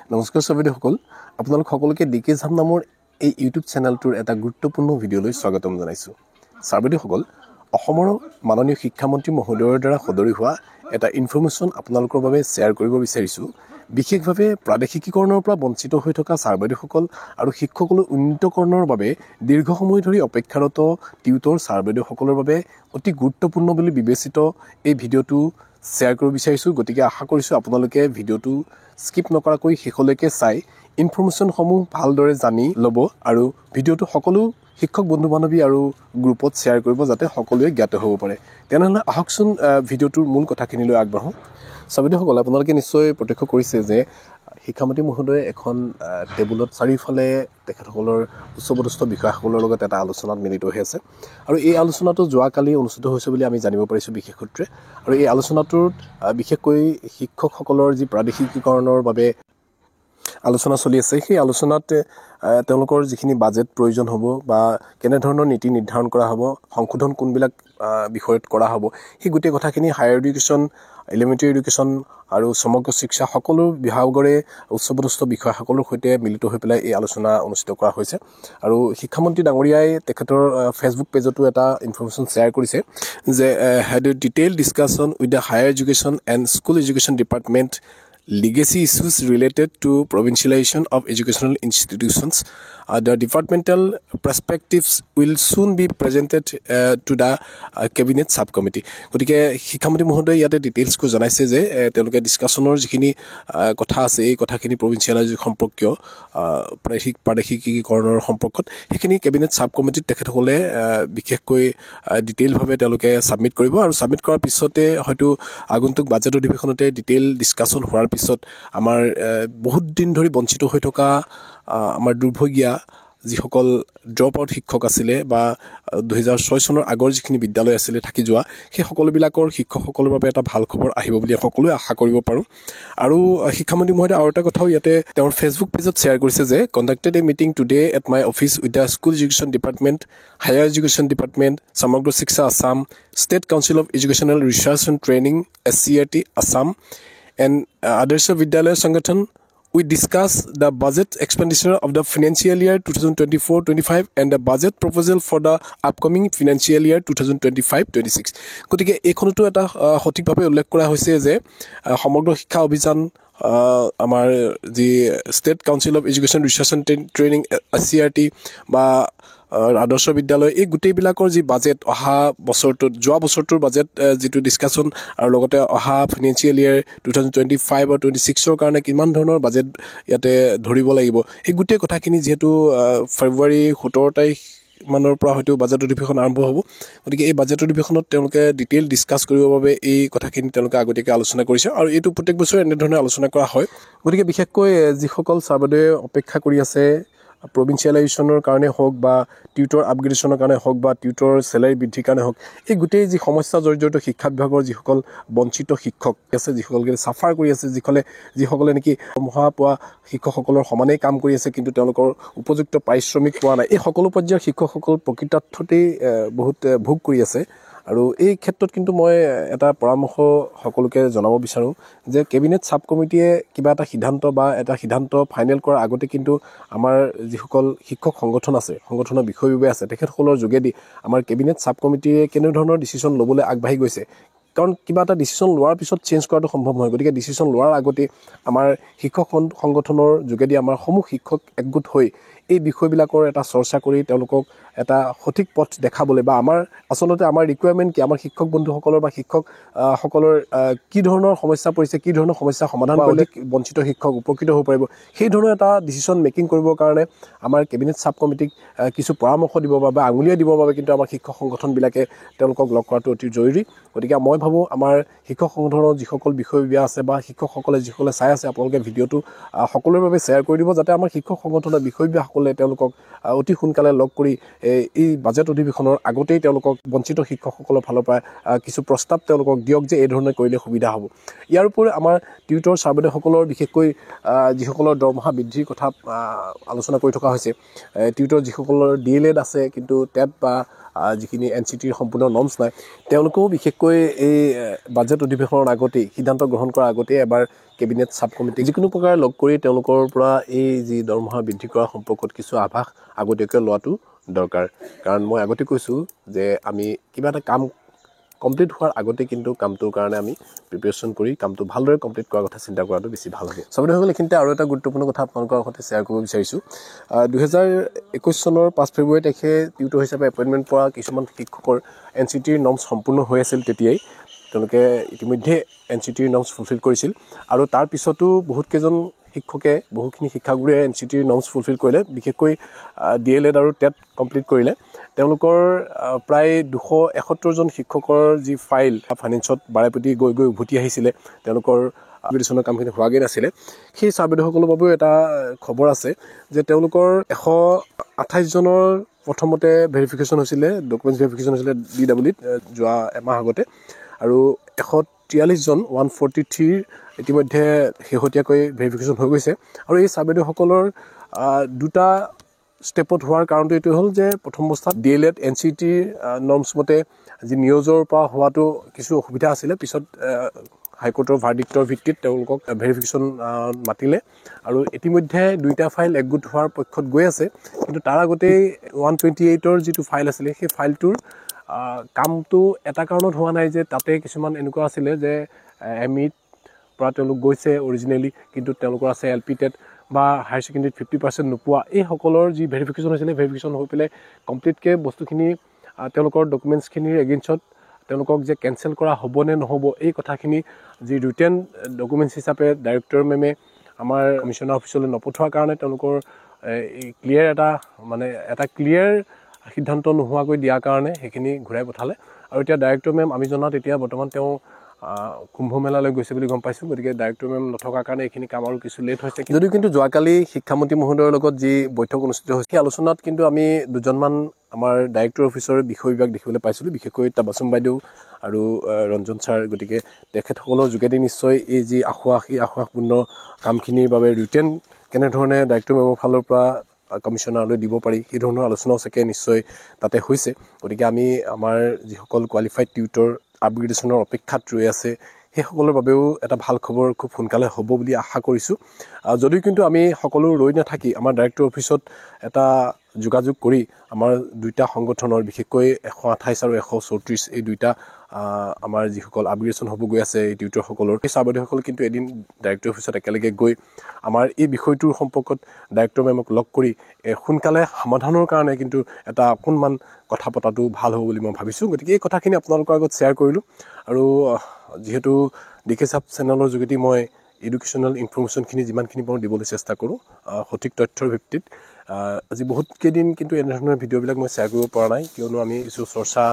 নমস্কাৰ সবেদসকল আপোনালোক সকলোকে ডিকে জাম নামৰ এই ইউটিউব চেনেলটোৰ এটা গুৰুত্বপূৰ্ণ ভিডিঅ'লৈ স্বাগতম জনাইছো সবেদসকল অসমৰ মাননীয় শিক্ষামন্ত্ৰী মহোদয়ৰ দ্বাৰা সদৰি হোৱা এটা ইনফৰমেশ্যন আপোনালোকৰ বাবে শ্বেয়াৰ কৰিব বিচাৰিছো বিশেষভাৱে প্ৰাদেশিকীকৰণৰ পৰা বঞ্চিত হৈ থকা সবেদসকল আৰু শিক্ষকসকল উন্নীতকৰণৰ বাবে দীৰ্ঘ সময় ধৰি অপেক্ষাৰত টিউটৰ সবেদসকলৰ বাবে অতি গুৰুত্বপূৰ্ণ বুলি বিবেচিত এই ভিডিঅ'টো শ্বেয়াৰ কৰিব বিচাৰিছো গতিকে আশা কৰিছো আপোনালোকে ভিডিঅ'টো স্কিপ নকৰাকৈ শেষলৈকে চাই ইনফৰমেশ্যনসমূহ ভালদৰে জানি ল'ব আৰু ভিডিঅ'টো সকলো শিক্ষক বন্ধু বান্ধৱী আৰু গ্ৰুপত শ্বেয়াৰ কৰিব যাতে সকলোৱে জ্ঞাত হ'ব পাৰে তেনেহ'লে আহকচোন ভিডিঅ'টোৰ মূল কথাখিনিলৈ আগবাঢ়ো সবেদসকল আপোনালোকে নিশ্চয় প্ৰত্যক্ষ কৰিছে যে শিক্ষামন্ত্ৰী মহোদয়ে এখন টেবুলত চাৰিওফালে তেখেতসকলৰ উচ্চপদস্থ বিষয়াসকলৰ লগত এটা আলোচনাত মিলিত হৈ আছে আৰু এই আলোচনাটো যোৱাকালি অনুষ্ঠিত হৈছে বুলি আমি জানিব পাৰিছোঁ বিশেষ সূত্ৰে আৰু এই আলোচনাটোত বিশেষকৈ শিক্ষকসকলৰ যি প্ৰাদেশিকীকৰণৰ বাবে আলোচনা চলি আছে সেই আলোচনাত তেওঁলোকৰ যিখিনি বাজেট প্ৰয়োজন হ'ব বা কেনেধৰণৰ নীতি নিৰ্ধাৰণ কৰা হ'ব সংশোধন কোনবিলাক বিষয়ত কৰা হ'ব সেই গোটেই কথাখিনি হায়াৰ এডুকেশ্যন এলিমেণ্টাৰী এডুকেশ্যন আৰু সমগ্ৰ শিক্ষা সকলো বিভাগৰে উচ্চপদস্থ বিষয়াসকলৰ সৈতে মিলিত হৈ পেলাই এই আলোচনা অনুষ্ঠিত কৰা হৈছে আৰু শিক্ষামন্ত্ৰী ডাঙৰীয়াই তেখেতৰ ফেচবুক পেজতো এটা ইনফৰমেশ্যন শ্বেয়াৰ কৰিছে যে head detail discussion with the higher education and school education department legacy issues related to provincialization of educational institutions. The departmental perspectives will soon be presented to the cabinet subcommittee. গতিকে শিক্ষামন্ত্ৰী মহোদয়ে ইয়াতে ডিটেইলছকৈ জনাইছে যে তেওঁলোকে ডিছকাশ্যনৰ যিখিনি কথা আছে এই কথাখিনি প্ৰভিঞ্চিয়েলাইজেশ্যন সম্পৰ্কীয় প্ৰাদেশিকীকৰণৰ সম্পৰ্কত সেইখিনি কেবিনেট ছাব কমিটিত তেখেতসকলে বিশেষকৈ ডিটেইলভাৱে তেওঁলোকে ছাবমিট কৰিব আৰু ছাবমিট কৰাৰ পিছতে হয়তো আগন্তুক বাজেট অধিৱেশনতে ডিটেইল ডিছকাশ্যন হোৱাৰ পিছত আমাৰ বহুত দিন ধৰি বঞ্চিত হৈ থকা আমাৰ দুৰ্ভগীয়া যিসকল ড্ৰপ আউট শিক্ষক আছিলে বা 2006 চনৰ আগৰ যিখিনি বিদ্যালয় আছিলে থাকি যোৱা সেই সকলোবিলাকৰ শিক্ষকসকলৰ বাবে এটা ভাল খবৰ আহিব বুলি সকলোৱে আশা কৰিব পাৰোঁ আৰু শিক্ষামন্ত্ৰী মহোদয়ে আৰু এটা কথাও ইয়াতে তেওঁৰ ফেচবুক পেজত শ্বেয়াৰ কৰিছে যে conducted A meeting today at my office with the school education department higher education department সমগ্ৰ শিক্ষা Assam state council of educational research and training SCRT Assam and Adarsh Vidyalaya Sangathan. We discuss the budget expenditure of the financial year 2024-25 and the budget proposal for the upcoming financial year 2025-26. গতিকে এইখনতো এটা সঠিকভাৱে উল্লেখ কৰা হৈছে যে সমগ্ৰ শিক্ষা অভিযান আমাৰ যি state council of education research and training SCRT বা আদৰ্শ বিদ্যালয় এই গোটেইবিলাকৰ যি বাজেট অহা বছৰটোত যোৱা বছৰটোৰ বাজেট যিটো ডিছকাশ্যন আৰু লগতে অহা ফাইনেন্সিয়েল ইয়েৰ 2025 আৰু 26ৰ কাৰণে কিমান ধৰণৰ বাজেট ইয়াতে ধৰিব লাগিব এই গোটেই কথাখিনি যিহেতু ফেব্ৰুৱাৰী 17 তাৰিখ মানৰ পৰা হয়তো বাজেট অধিৱেশন আৰম্ভ হ'ব গতিকে এই বাজেট অধিৱেশনত তেওঁলোকে ডিটেইল ডিছকাছ কৰিবৰ বাবে এই কথাখিনি তেওঁলোকে আগতীয়াকৈ আলোচনা কৰিছে আৰু এইটো প্ৰত্যেক বছৰে এনেধৰণে আলোচনা কৰা হয় গতিকে বিশেষকৈ যিসকল ছাৰবাদে অপেক্ষা কৰি আছে প্ৰভিঞ্চিয়েলাইজেশ্যনৰ কাৰণে হওক বা টিউটৰ আপগ্ৰেডেশ্যনৰ কাৰণে হওক বা টিউটৰ চেলাৰী বৃদ্ধিৰ কাৰণে হওক এই গোটেই যি সমস্যা জড়িত শিক্ষা বিভাগৰ যিসকল বঞ্চিত শিক্ষক আছে যিসকলে চাফাৰ কৰি আছে যিসকলে নেকি দৰমহা পোৱা শিক্ষকসকলৰ সমানেই কাম কৰি আছে কিন্তু তেওঁলোকৰ উপযুক্ত পাৰিশ্ৰমিক পোৱা নাই এই সকলো পৰ্যায়ৰ শিক্ষকসকল প্ৰকৃতাৰ্থতেই বহুত ভোগ কৰি আছে আৰু এই ক্ষেত্ৰত কিন্তু মই এটা পৰামৰ্শ সকলোকে জনাব বিচাৰোঁ যে কেবিনেট ছাব কমিটিয়ে কিবা এটা সিদ্ধান্ত ফাইনেল কৰাৰ আগতে কিন্তু আমাৰ যিসকল শিক্ষক সংগঠন আছে সংগঠনৰ বিষয়ববীয়া আছে তেখেতসকলৰ যোগেদি আমাৰ কেবিনেট ছাব কমিটিয়ে কেনেধৰণৰ ডিচিশ্যন ল'বলৈ আগবাঢ়ি গৈছে কাৰণ কিবা এটা ডিচিশ্যন লোৱাৰ পিছত চেঞ্জ কৰাটো সম্ভৱ নহয় গতিকে ডিচিশ্যন লোৱাৰ আগতে আমাৰ শিক্ষক সংগঠনৰ যোগেদি আমাৰ সমূহ শিক্ষক একগোট হৈ এই বিষয়বিলাকৰ এটা চৰ্চা কৰি তেওঁলোকক এটা সঠিক পথ দেখাবলৈ বা আচলতে আমাৰ ৰিকুৱাৰমেণ্ট কি আমাৰ শিক্ষক বন্ধুসকলৰ বা শিক্ষকসকলৰ কি ধৰণৰ সমস্যা পৰিছে কি ধৰণৰ সমস্যা সমাধান কৰিলে বঞ্চিত শিক্ষক উপকৃত হ'ব পাৰিব সেই ধৰণৰ এটা ডিচিশ্যন মেকিং কৰিবৰ কাৰণে আমাৰ কেবিনেট ছাব কমিটিক কিছু পৰামৰ্শ দিবৰ বাবে আঙুলিয়াই দিবৰ বাবে কিন্তু আমাৰ শিক্ষক সংগঠনবিলাকে তেওঁলোকক লগ কৰাটো অতি জৰুৰী গতিকে মই ভাবোঁ আমাৰ শিক্ষক সংগঠনৰ যিসকল বিষয়ববীয়া আছে বা শিক্ষকসকলে যিসকলে চাই আছে আপোনালোকে ভিডিঅ'টো সকলোৰে বাবে শ্বেয়াৰ কৰি দিব যাতে আমাৰ শিক্ষক সংগঠনৰ বিষয়ববীয়াসকলে তেওঁলোকক অতি সোনকালে লগ কৰি এই বাজেট অধিৱেশনৰ আগতেই তেওঁলোকক বঞ্চিত শিক্ষকসকলৰ ফালৰ পৰা কিছু প্ৰস্তাৱ তেওঁলোকক দিয়ক যে এই ধৰণে কৰিলে সুবিধা হ'ব ইয়াৰ উপৰি আমাৰ টিউটৰ ছাৰবাদেউসকলৰ বিশেষকৈ যিসকলৰ দৰমহা বৃদ্ধিৰ কথা আলোচনা কৰি থকা হৈছে টিউটৰ যিসকলৰ DLED আছে কিন্তু টেট বা যিখিনি NCTৰ সম্পূৰ্ণ নৰ্মছ নাই তেওঁলোকেও বিশেষকৈ এই বাজেট অধিৱেশনৰ আগতেই সিদ্ধান্ত গ্ৰহণ কৰাৰ আগতেই এবাৰ কেবিনেট সাব কমিটি যিকোনো প্ৰকাৰে লগ কৰি তেওঁলোকৰ পৰা এই যি দৰমহা বৃদ্ধি কৰা সম্পৰ্কত কিছু আভাস আগতীয়াকৈ লোৱাটো দৰকাৰ কাৰণ মই আগতে কৈছোঁ যে আমি কিবা এটা কাম কমপ্লিট হোৱাৰ আগতে কিন্তু কামটোৰ কাৰণে আমি প্ৰিপেৰেশ্যন কৰি কামটো ভালদৰে কমপ্লিট কৰাৰ কথা চিন্তা কৰাটো বেছি ভাল হ'ব চাবলৈ এইখিনিতে আৰু এটা গুৰুত্বপূৰ্ণ কথা আপোনালোকৰ সৈতে শ্বেয়াৰ কৰিব বিচাৰিছোঁ 2021 চনৰ 5 ফেব্ৰুৱাৰী তাৰিখে টিউটৰ হিচাপে এপইণ্টমেণ্ট পোৱা কিছুমান শিক্ষকৰ NCTৰ নৰ্মছ সম্পূৰ্ণ হৈ আছিল তেতিয়াই তেওঁলোকে ইতিমধ্যে NCTৰ নৰ্মছ ফুলফিল কৰিছিল আৰু তাৰ পিছতো বহুতকেইজন শিক্ষকে বহুখিনি শিক্ষাগুৰুৱে NCTৰ নৰ্মছ ফুলফিল কৰিলে বিশেষকৈ DLED আৰু TET কমপ্লিট কৰিলে তেওঁলোকৰ প্ৰায় 271 জন শিক্ষকৰ যি ফাইল ফাইনেন্সত বাৰেপতি গৈ উভতি আহিছিলে তেওঁলোকৰ আবেদনৰ কামখিনি হোৱাগৈ নাছিলে সেই ছাবমিটসকলৰ বাবেও এটা খবৰ আছে যে তেওঁলোকৰ 128 জনৰ প্ৰথমতে ভেৰিফিকেশ্যন হৈছিলে ডকুমেণ্টছ ভেৰিফিকেশ্যন হৈছিলে DWEত যোৱা এমাহ আগতে আৰু 143 জন 143 ইতিমধ্যে শেহতীয়াকৈ ভেৰিফিকেশ্যন হৈ গৈছে আৰু এই ছাবমিটসকলৰ দুটা ষ্টেপত হোৱাৰ কাৰণটো এইটো হ'ল যে প্ৰথম অৱস্থাত DLED NCTৰ নৰ্মছ মতে যি নিউজৰ পৰা হোৱাটো কিছু অসুবিধা আছিলে পিছত হাইকোৰ্টৰ ভাৰ্ডিক্টৰ ভিত্তিত তেওঁলোকক ভেৰিফিকেশ্যন মাতিলে আৰু ইতিমধ্যে দুইটা ফাইল একগোট হোৱাৰ পক্ষত গৈ আছে কিন্তু তাৰ আগতেই 128ৰ যিটো ফাইল আছিলে সেই ফাইলটোৰ কামটো এটা কাৰণত হোৱা নাই যে তাতে কিছুমান এনেকুৱা আছিলে যে ME পৰা তেওঁলোক গৈছে অৰিজিনেলি কিন্তু তেওঁলোকৰ আছে LP TET বা হায়াৰ ছেকেণ্ডেৰীত 50% নোপোৱা এই সকলৰ যি ভেৰিফিকেশ্যন হৈছিলে ভেৰিফিকেশ্যন হৈ পেলাই কমপ্লিটকৈ বস্তুখিনি তেওঁলোকৰ ডকুমেণ্টছখিনিৰ এগেইনষ্টত তেওঁলোকক যে কেনচেল কৰা হ'ব নে নহ'ব এই কথাখিনি যি ৰিটেন ডকুমেণ্টছ হিচাপে ডাইৰেক্টৰ মেমে আমাৰ কমিশ্যনাৰ অফিচলৈ নপঠোৱাৰ কাৰণে তেওঁলোকৰ ক্লিয়াৰ এটা ক্লিয়াৰ সিদ্ধান্ত নোহোৱাকৈ দিয়াৰ কাৰণে সেইখিনি ঘূৰাই পঠালে আৰু এতিয়া ডাইৰেক্টৰ মেম আমি জনাত এতিয়া বৰ্তমান তেওঁ কুম্ভ মেলালৈ গৈছে বুলি গম পাইছোঁ গতিকে ডাইৰেক্টৰ মেম নথকাৰ কাৰণে এইখিনি কাম আৰু কিছু লেট হৈছে যদিও কিন্তু যোৱাকালি শিক্ষামন্ত্ৰী মহোদয়ৰ লগত যি বৈঠক অনুষ্ঠিত হৈছে সেই আলোচনাত কিন্তু আমি দুজনমান আমাৰ ডাইৰেক্টৰ অফিচৰ বিষয় বিভাগ দেখিবলৈ পাইছিলোঁ বিশেষকৈ তাবাসুম বাইদেউ আৰু ৰঞ্জন ছাৰ গতিকে তেখেতসকলৰ যোগেদি নিশ্চয় এই যি আশ্বাসপূৰ্ণ কামখিনিৰ বাবে ৰিটেন কেনেধৰণে ডাইৰেক্টৰ মেমৰ ফালৰ পৰা কমিশ্যনাৰলৈ দিব পাৰি সেই ধৰণৰ আলোচনাও চাগে নিশ্চয় তাতে হৈছে গতিকে আমি আমাৰ যিসকল কোৱালিফাইড টিউটৰ আপগ্ৰেডেশ্যনৰ অপেক্ষাত ৰৈ আছে সেইসকলৰ বাবেও এটা ভাল খবৰ খুব সোনকালে হ'ব বুলি আশা কৰিছোঁ যদিও কিন্তু আমি সকলো ৰৈ নাথাকি আমাৰ ডাইৰেক্টৰ অফিচত এটা যোগাযোগ কৰি আমাৰ দুইটা সংগঠনৰ বিশেষকৈ 128 আৰু 134 এই দুইটা আমাৰ যিসকল আপগ্ৰেডেশ্যন হ'ব গৈ আছে এই টিউটৰসকলৰ সেই ছাবমিটসকল কিন্তু এদিন ডাইৰেক্টৰ অফিচত একেলগে গৈ আমাৰ এই বিষয়টোৰ সম্পৰ্কত ডাইৰেক্টৰ মেমক লগ কৰি সোনকালে সমাধানৰ কাৰণে কিন্তু এটা অকণমান কথা পতাটো ভাল হ'ব বুলি মই ভাবিছোঁ গতিকে এই কথাখিনি আপোনালোকৰ আগত শ্বেয়াৰ কৰিলোঁ আৰু যিহেতু DK Sub চেনেলৰ যোগেদি মই এডুকেশ্যনেল ইনফৰমেশ্যনখিনি যিমানখিনি পাৰোঁ দিবলৈ চেষ্টা কৰোঁ সঠিক তথ্যৰ ভিত্তিত আজি বহুত কেইদিন কিন্তু এনেধৰণৰ ভিডিঅ'বিলাক মই শ্বেয়াৰ কৰিব পৰা নাই কিয়নো আমি কিছু চৰ্চা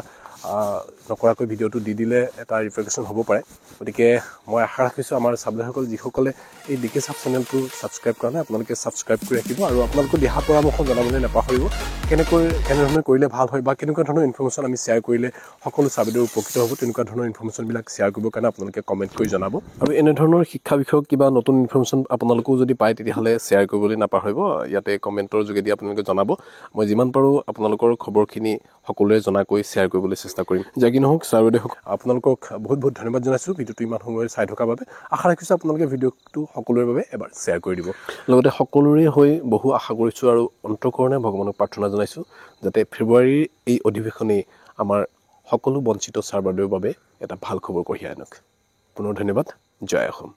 নকৰাকৈ ভিডিঅ'টো দি দিলে এটা ৰিফ্লেকশ্যন হ'ব পাৰে গতিকে মই আশা ৰাখিছোঁ আমাৰ ছাবস্ক্ৰাইবাৰসকল যিসকলে এই DK Sub চেনেলটো ছাবস্ক্ৰাইব কৰা নাই আপোনালোকে ছাবস্ক্ৰাইব কৰি ৰাখিব আৰু আপোনালোকৰ দিহা পৰামৰ্শ জনাবলৈ নাপাহৰিব কেনেধৰণে কৰিলে ভাল হয় বা কেনেকুৱা ধৰণৰ ইনফৰমেশ্যন আমি শ্বেয়াৰ কৰিলে সকলো ছাবস্ক্ৰাইবাৰ উপকৃত হ'ব তেনেকুৱা ধৰণৰ ইনফৰমেশ্যনবিলাক শ্বেয়াৰ কৰিবৰ কাৰণে আপোনালোকে কমেণ্ট কৰি জনাব আৰু এনেধৰণৰ শিক্ষা বিষয়ক কিবা নতুন ইনফৰমেশ্যন আপোনালোকেও যদি পায় তেতিয়াহ'লে শ্বেয়াৰ কৰিবলৈ নাপাহৰিব ইয়াতে কমেণ্টৰ যোগেদি আপোনালোকে জনাব মই যিমান পাৰোঁ আপোনালোকৰ খবৰখিনি সকলোৰে জনাকৈ শ্বেয়াৰ কৰিবলৈ চেষ্টা কৰিম যি নহওক ছাৰ বাইদেউসকল আপোনালোকক বহুত বহুত ধন্যবাদ জনাইছোঁ ভিডিঅ'টো ইমান সময় চাই থকাৰ বাবে আশা ৰাখিছোঁ আপোনালোকে ভিডিঅ'টো সকলোৰে বাবে এবাৰ শ্বেয়াৰ কৰি দিব লগতে সকলোৰে হৈ বহু আশা কৰিছোঁ আৰু অন্তঃকৰণে ভগৱানক প্ৰাৰ্থনা জনাইছোঁ যাতে ফেব্ৰুৱাৰীৰ এই অধিৱেশনেই আমাৰ সকলো বঞ্চিত ছাৰ বাইদেউৰ বাবে এটা ভাল খবৰ কঢ়িয়াই আনক পুনৰ ধন্যবাদ জয় অসম